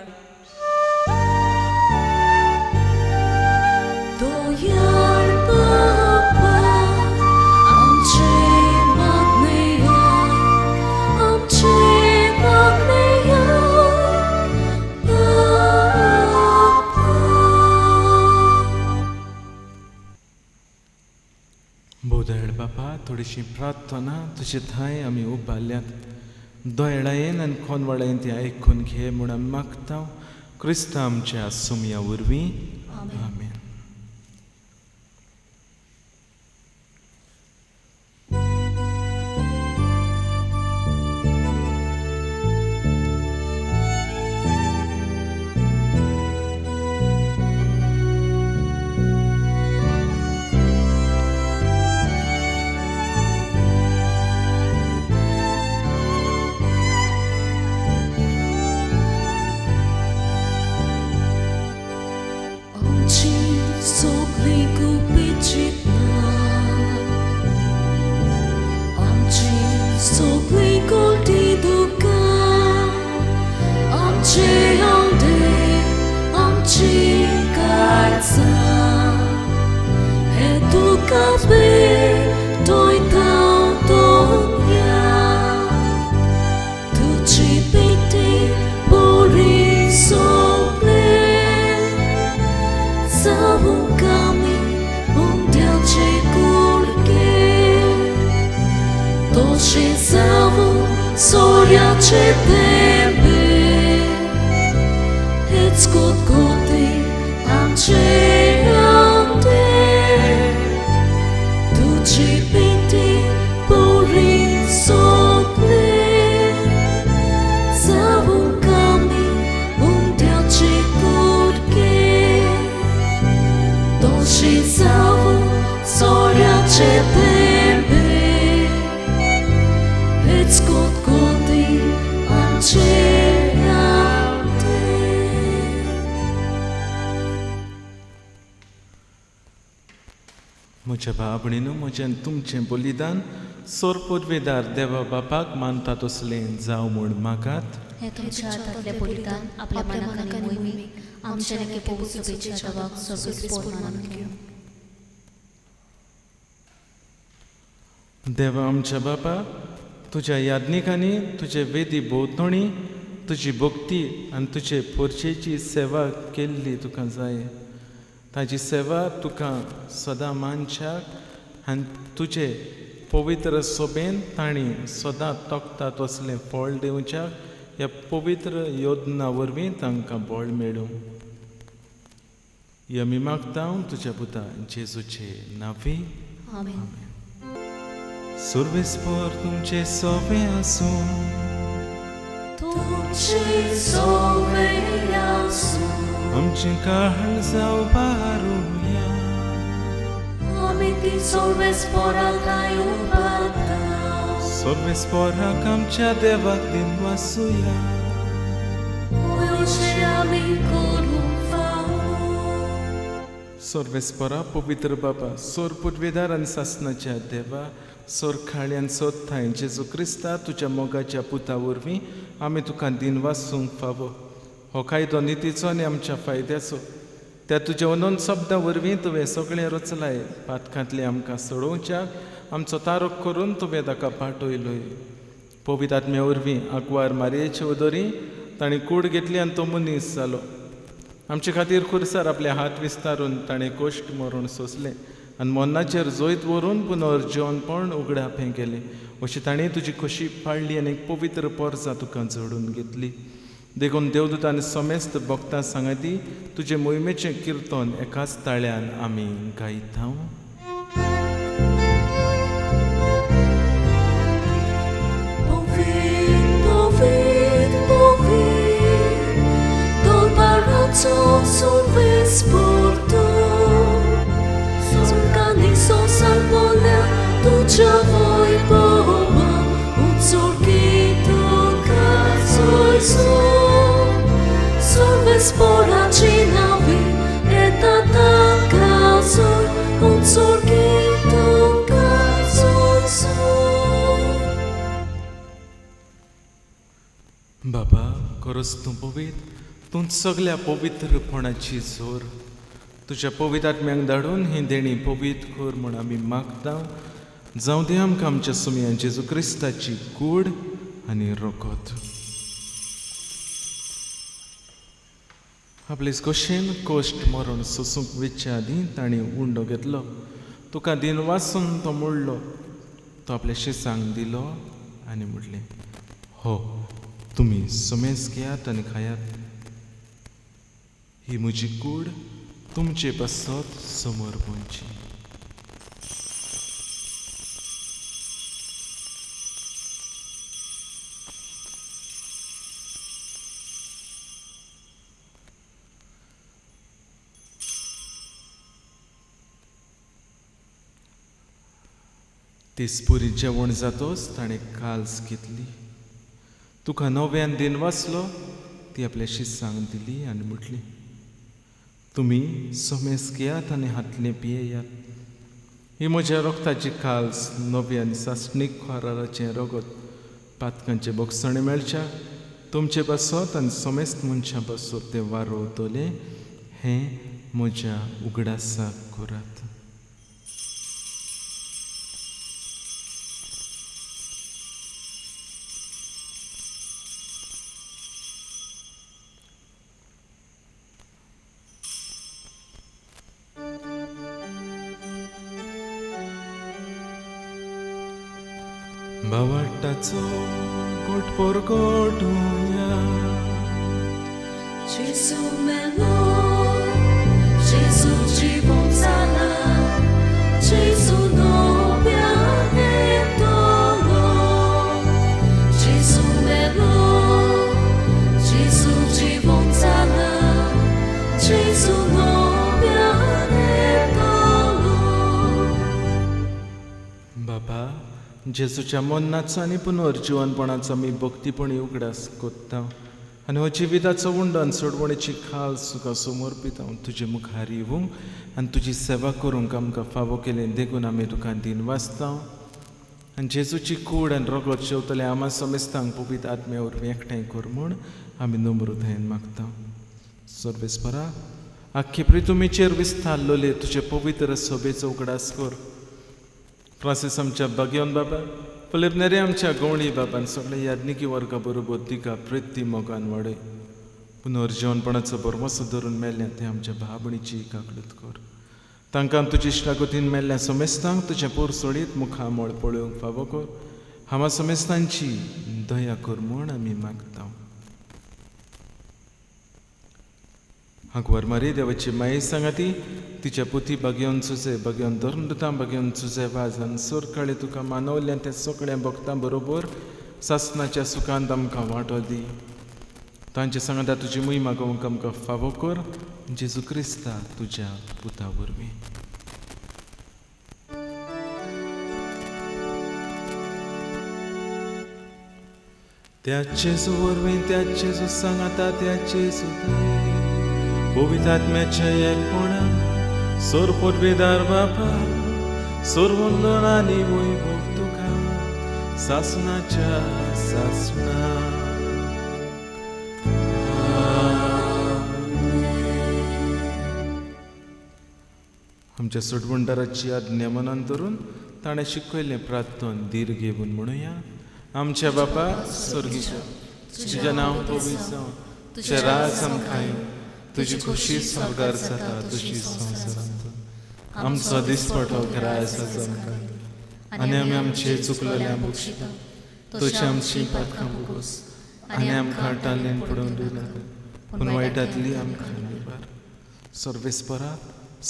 बोदळ बापा थोडीशी प्रार्थना तुजे थंय आमी उबारल्यात दोळायेन आनी खोनवळेन ती आयकून घे म्हूण आमी मागता क्रिस्त आमच्या सुमया वरवीं आमेन. चितना आमची सगळी गोडी दुका आमचे आवडे आमची काळजां हे तुका भेटोयता दोनया तुझी बेटी बरी सगळे जावूं आमी उंड्याचे कुडके तोशे जावूं सोऱ्याचे थेंबे हेच गोडगोडी आमचे आवडे तुझी बेटी बरी सगळे जावूं आमी उंड्याचे कुडके तोशे जावूं सोऱ्याचे थेंबे हेच गोडगोडी आमचे आवडे. म्हज्या भाव भयणीनो म्हज्यान तुमचें बलिदान सोरपोदवेदार देवा बापाक मानता तसलें जावं म्हूण मागात. हे तुमच्या हातातले बलिदान आपल्या मनाक आनी मोहिमेक आमच्या नक्की पवित्र सभेच्या जगाक सर्वस्पोर मानून घेवं. देवा आमच्या बापा तुज्या याज्ञिकांनी तुजे वेदी भोवतणी तुजी भक्ती आनी तुजे पोरचेची सेवा केल्ली तुका जाय. ताजी सेवा तुका सदां मानशाक आनी तुजे पवित्र सोबेन तांणी सदां तोखता तसलें फळ दिवच्याक ह्या पवित्र योजना वरवीं तांकां बळ मेळूं. आमी मागता तुज्या पुता जेजूचे नांवी. आमेन. सर्वेस्पर तुमचे सोबे आसूं तुमची सवय आसूं आमची काळजां उबारुया आमी ती सर्वेस्पराक उबारता सर्वेस्पराक आमच्या देवाक दिन वासुया अशें आमी करूंक फावो. सर्वेस्परा पवित्र बाबा सोर पुडवेदार आनी सासणाच्या देवा सोर खाळ्यान सोदताय जेजू क्रिस्ता तुज्या मोगाच्या पुता वरवीं आमी तुका दिन वासूंक फावो. हो कायदो नितीचो आनी आमच्या फायद्याचो त्या तुज्या अनंत शब्दां वरवीं तुवें सगळें रचलाय. पातकांतले आमकां सोडोवच्याक आमचो तारक करून तुवें ताका पाठयलोय. पवित्र आत्म्या वरवीं आग्वार मारयेचे उदोरी ताणें कूड घेतली आनी तो मनीस जालो. आमचे खातीर खुर्सार आपले हात विस्तारून ताणें कोश्ट मरून सोंसलें आनी मोन्नाचेर जोयत व्हरून पुनर्जीवनपण उगड्यापें केलें. अशी ताणें तुजी खोशी पाळली आनी एक पवित्र पोरसां तुका जोडून घेतली. देखून देवदूतान समेस्त भक्तां सांगाती तुजे मोहिमेचें किर्तन एकाच ताळ्यान आमी गायता. Tudzia wojbowa, ucórki tuka zojzu. Sorbe spora cinawi, eta taka zoj, ucórki tuka zojzu. बाबा खरोच तूं पवित्र तूं सगळ्या पवित्रपणाची जोर तुज्या पवित्र आत्म्यांक धाडून ही देणी पवित्र कर म्हूण आमी मागता. जावं दे आमकां आमच्या सुमयान जेजू क्रिस्ताची कूड आनी रोगत. आपले कशेन कोश्ट मरण सोसूंक वेच्या आदीं ताणें उंडो घेतलो. तुका दिन वासून तो मुडलो. तो आपल्या शिसांक दिलो आनी म्हणलें हो तुमी सुमेज घेयात आनी खायात. ही म्हजी कूड तुमचे बसत समोर गोंयची. तिसपुरी जेवण जातोच ताणें काल्स घेतली. तुका नव्यान दिन वाचलो ती आपल्या शिसांक दिली आनी म्हटली तुमी सोमेस घेयात आनी हातलें पियेयात. ही म्हज्या रोगताची काल्स नवी आनी सासणीक खोराराचें रगत पातकांचे बोगसणे मेळच्या तुमचे बसत आनी समेस्त मनशां बसत ते वारोवतले हें म्हज्या उगडासाक करात. बावाटाचो गोटपोर गोठुया Gesù melo, Gesù জীবনসালা, Gesù nobiane tolo. Gesù melo, Gesù জীবনসালা, Gesù nobiane tolo. बाबा जेजूच्या मन्नाचो आनी पुनर्जिवनपणाचो आमी भक्तीपणी उगडास कोत्ता आनी हो जिविताचो उंडण सोडवणेची खाल सुका समोर पिता तुजे मुखार येवंक आनी तुजी सेवा करूंक आमकां फावो केलें देखून आमी तुका दिन वाचता आनी जेजूची कूड आनी रगत शेवतले आमा समेस्तांक पवित्र आत्म्या वरवीं एकठांय कर म्हूण आमी नम्रतायेन मागता. सर्वेस्परा आख्खे प्रितुमेचेर विस्तारलोले तुजे पवित्र सभेचो उगडास कर. फ्रांसीस आमच्या बागयोन बाबा फुलेपनेरे आमच्या गवळी बाबान सगळे याज्ञिकी वर्गा बरोबर तिका प्रिती मोगान वाडय. पुनर्जीवनपणाचो बरवसो धरून मेल्ल्या ते आमच्या भाबणीची काकलत कर. तांकां तुजी इश्टागतीन मेल्ल्या समेस्तांक तुजें पोर सोडीत मुखामळ पळोवंक फावो कर. हांवा समेस्तांची दया कर म्हूण आमी मागता. हांकवार मारी देवाची माये सांगाती तिच्या पुती बागयोन चुजे बागयोन धर्मदुतां बागयोन चुजे वाजान सोर काळे तुका मानवल्या त्या सगळ्या भक्तां बरोबर सासणाच्या सुखांत आमकां वांटो दी. तांचे सांगाता तुजी मूय मागोवंक आमकां फावो कर. जेजू क्रिस्ता तुज्या पुता वरवीं. त्याच जेजू वरवीं त्याच जेजू सांगाता त्याच जेजू पवित्र आत्म्याच्या एकपणान सोर पोटवेदार बापा सोर वंदन आनी वैभव तुका सासणाच्या सासणा. आमच्या सोडवंडाराची आज्ञा मनान धरून ताणें शिकयलें प्रार्थन दीर घेवन म्हणुया. आमच्या बापा स्वर्गीच्या तुजें नांव पवित्र जावं तुजें राज आमकां येवं तुजी खुशी स्वर्गार जाता तशी संवसारांत. आमचो दिसपटो घरायस आमकां आनी आमी आमचे चुकलेल्या बक्षिता तशी आमची पातकां भोगोस आनी आमकां टाल्लेन पडोवन दिनाका पूण वायटांतली आमकां निवार. सर्वेस्परा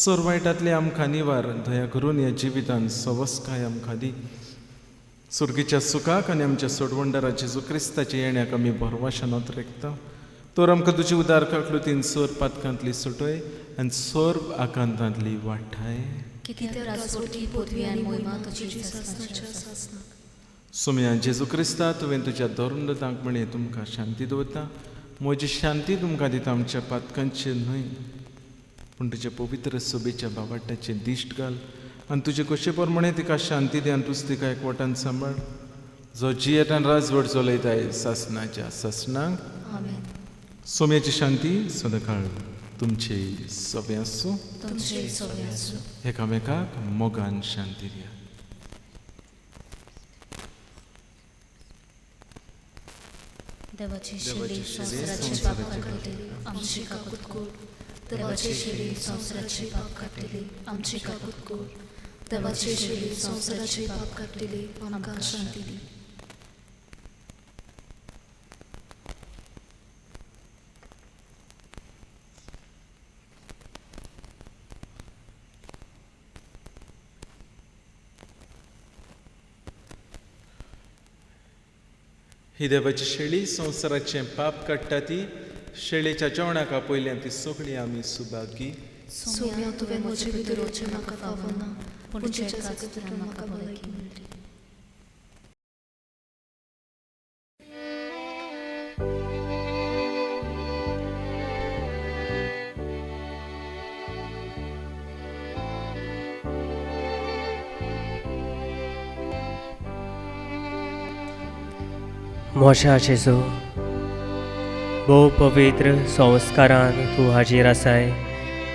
सर वायटांतली आमकां निवार. दया करून ह्या जिवितांत सवस्काय आमकां दी. सुर्गीच्या सुखाक आनी आमच्या सोडवंडाराचे जेजू क्रिस्ताच्या येण्याक आमी भरवशानत रेखता. तर आमकां तुजी उदार काकलुतीन सोर पातकांतली सुटय आनी सोर आकांतांतली वाठाय. राजवटी पदवी आनी महिमा तुजी सासणाच्या सासणाक. सोम्या जेजू क्रिस्ता तुवें तुज्या धर्मदतांक म्हणे तुमकां शांती दवरता. म्हजी शांती तुमकां दिता. आमच्या पातकांचेर न्हय पूण तुज्या पवित्र सभेच्या बावाटाचें दिश्ट घाल आनी तुजे कशे प्रमाणे तिका शांती दी आनी तुज तिका एकवटान सांबाळ. जो जियेत आनी राजवट चलयताय सासणाच्या सासणाक. सोम्याची शांती सदांकाळ तुमचे सभे आसूं. एकामेकाक मोगान शांती दिया. देवाची शिडी संवसाराची पाप काडटली आमची काकूत कोर. देवाची शिडी संवसाराची पाप काडटली आमची काकूत कोर. देवाची शिडी संवसाराची पाप काडटली आमकां शांती दी. ही देवाची शेळी संवसाराचें पाप काडटा ती शेळेच्या जेवणाका पयल्यान ती सगळीं आमी सुभागी. सोम्या तुवें म्हजे भितर वचचें म्हाका फावना पूण तुज्या कातरान म्हाका भलायकी मेळटली. मोशा जेजू भोव पवित्र संस्कारान तूं हाजीर आसाय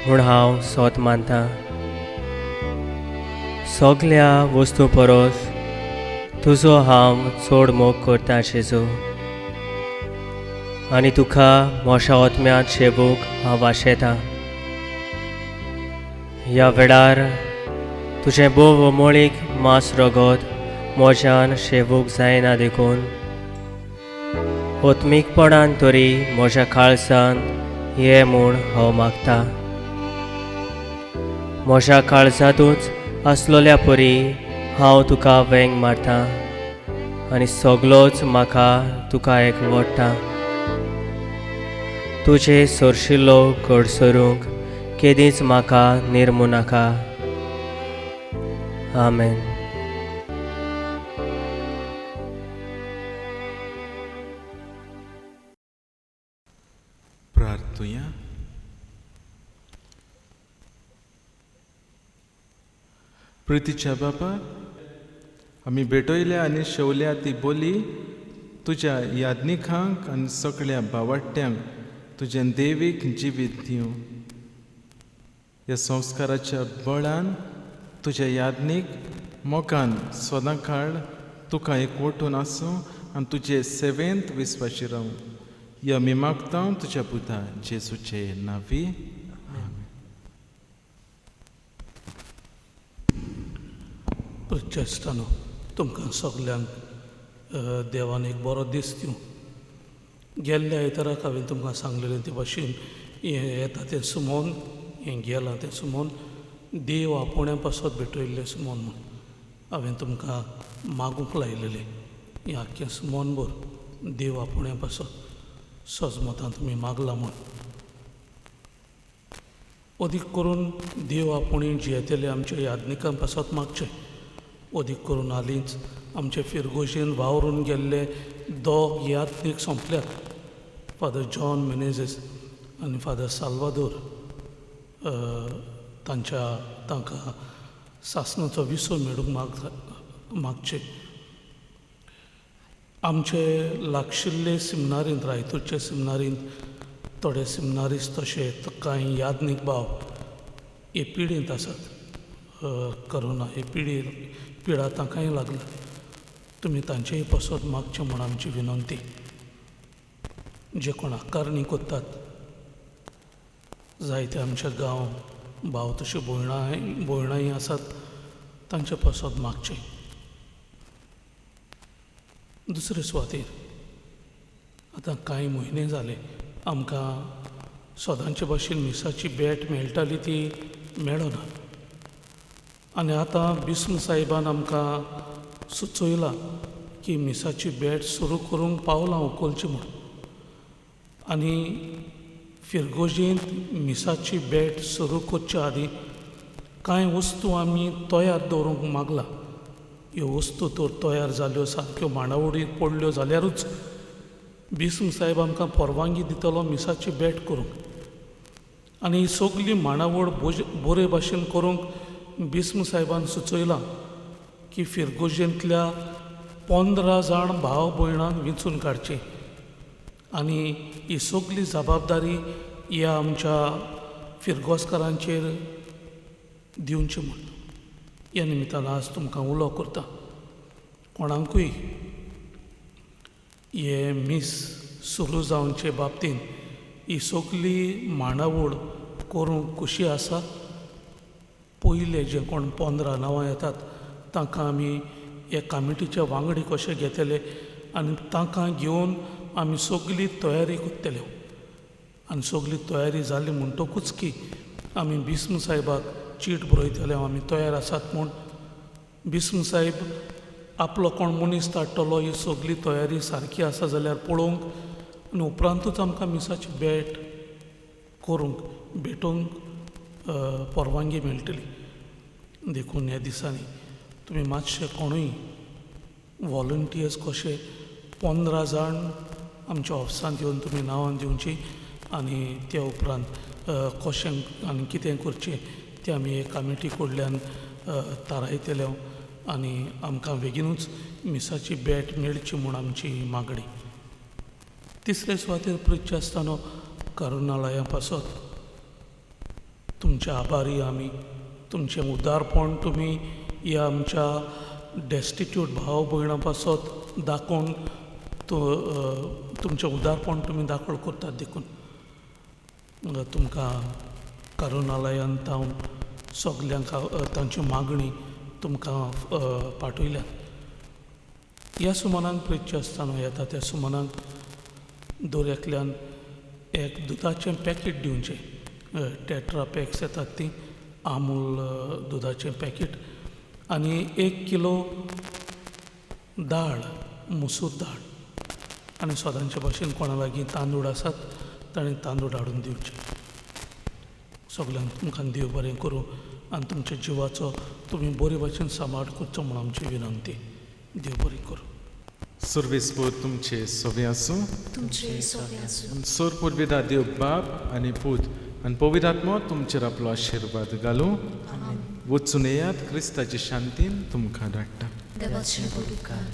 म्हूण हांव सोत मानतां. सगळ्या वस्तू परस तुजो हांव चड मोग करतां जेजू, आनी तुका मोशा ओतम्यांत शेवूंक हांव वाशेतां. ह्या वेळार तुजें बोव अमोळीक मांस रगत म्हज्यान शेवूंक जायना देखून ओतमीकपणान तरी म्हज्या काळजान ये म्हूण हांव मागतां. म्हज्या काळजांतूच आसलोल्या परी हांव तुका वेंग मारतां आनी सगळोच म्हाका तुका एकवटां. तुजे सरशिल्लो घडसरूंक केदींच म्हाका निर्मू नाका. आमेन. प्रार्थुया. प्रितीच्या बापा, आमी भेटयल्या आनी शेवल्या ती बोली तुज्या यादनिकांक आनी सगळ्या भावाट्यांक तुजें देवीक जिवीत दिवं. ह्या संस्काराच्या बळान तुज्या यादनीक मोगान सदां काळ तुका एकवटून आसूं आनी तुजे सेवेंत विस्वाशी रावूं. ह्या आमी मागता तुज्या पुता जेजूचे नांवी. प्रचेश्टानो तुमकां सगल्यांक देवान एक बरो दीस दिवं. गेल्ल्या आयताराक हांवें तुमकां सांगलेलें ते भाशेन हें येता तें सुमोन, हें गेलां तें सुमोन, देव आपुण्या पासत भेटयल्लें सुमोन म्हूण हांवें तुमकां मागूंक लायलेलें. हें आख्खें सुमोन भर देव आपुण्या पासत सजमतां तुमी मागलां म्हूण. अदीक करून देव आपुणी जियेतेले आमच्या यादनिकां पासत मागचें. अदीक करून हालींच आमचे फिरगोशेन वावरून गेल्ले दोग यादनीक सोंपल्यात, फादर जॉन मेनेझीस आनी फादर साल्वादोर. तांकां सासणाचो विसो मेळूंक मागचे. आमचे लागशिल्ले सिमनारींत, रायतूरचे सिमनारींत थोडे सिमनारीस तशे कांय यादनीक भाव हे पिडींत आसात. करोना हे पिडा तांकांय लागला. तुमी तांचेय पासत मागचें म्हूण आमची विनंती. जे कोण आकारणी कोत्तात, जायते आमच्या गांव भाव तशे भयणाय आसात, तांचे पासत मागचें. दुसरे सुवातेर आतां कांय म्हयने जाले आमकां सदांचे भाशेन मिसाची भेट मेळटाली ती मेळना. आनी आतां बिस्म सायबान आमकां सुचयलां की मिसाची भेट सुरू करूंक पावलां उखलची म्हूण. आनी फिरगोजेंत मिसाची भेट सुरू करच्या आदीं कांय वस्तू आमी तयार दवरूंक मागला. ह्यो वस्तू तर तयार जाल्यो सारक्यो मांडावळीक पडल्यो जाल्यारूच बिस्म सायब आमकां परवानगी दितलो मिसाची भेट करूंक. आनी ही सगळी मांडावळ बरे भाशेन करूंक बिस्म सायबान सुचयलां की फिरगोजेंतल्या 15 जाण भाव भयणांक वेंचून काडचे आनी ही सगळी जबाबदारी ह्या आमच्या फिरगोसकारांचेर दिवची म्हूण. ह्या निमित्तान आज तुमकां उलो करता. कोणाकूय हे मीस सुरू जावचे बाबतींत ही सगळी मांडावळ करूंक खुशी आसा. पयले जे कोण 15 नांवां येतात तांकां आमी हे कमिटीच्या वांगडी कशे घेतले आनी तांकां घेवन आमी सगळी तयारी करतल्यो. आनी सगळी तयारी जाली म्हणटकूच की आमी बिस्म सायबाक चीट बरयतले आमी तयार आसात म्हूण. बिस्म सायब आपलो कोण मनीस धाडटलो ही सगळी तयारी सारकी आसा जाल्यार पळोवंक आनी उपरांतूच आमकां मिसाची भेट करूंक भेटोवंक परवानगी मेळटली. देखून ह्या दिसांनी तुमी मातशे कोणूय वॉलंटियर्स कशे 15 जाण आमच्या ऑफिसांत येवन तुमी नांवां दिवची आनी त्या उपरांत कशें आनी कितें करचें तें आमी हे कमिटी कडल्यान थारायतले आनी आमकां बेगीनूच मिसाची भेट मेळची म्हूण आमची मागणी. तिसरे सुवातेर प्रिच आसतना करुणालया पासत तुमचे आभारी आमी. तुमचें उदारपण तुमी ह्या आमच्या डेस्टिट्यूट भाव भयणां पासत दाखोवन तुमचें उदारपण तुमी दाखोवन करतात देखून तुमकां करुणालयांत हांव सगल्यांक तांची मागणी तुमकां पाठयल्या. ह्या सुमनाक प्रिच आसतना येता त्या सुमनाक दर एकल्यान एक दुदाचें पॅकेट दिवचें. टेट्रा पॅक्स येतात तीं अमूल दुदाचें पॅकेट आनी 1 किलो दाळ, मसूर दाळ आनी सदांचे भाशेन कोणा लागीं तांदूळ आसात ताणें तांदूळ हाडून दिवचे. सगल्यांक तुमकां देव बरें करूं आनी तुमच्या जिवाचो तुमी बरे भाशेन सांबाळ करचो म्हूण आमची विनंती. देव बरें करूं. सर्वेस्पोर तुमचे सोबे आसूं. तुमचे सोबे आसूं. सोर पुर्विदा देव बाप आनी पूत आनी पवित्र आत्मा तुमचेर आपलो आशिर्वाद घालूं. वचून येयात, क्रिस्ताची शांतीन तुमकां धाडटा. देवाचें उपकार.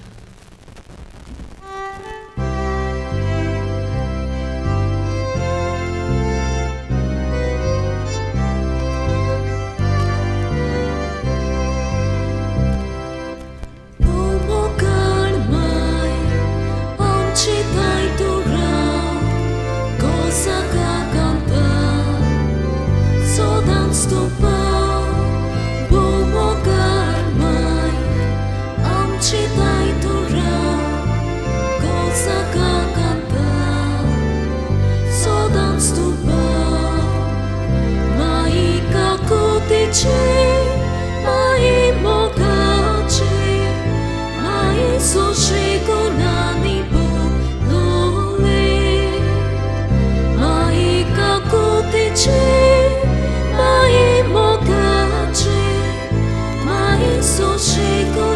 Shake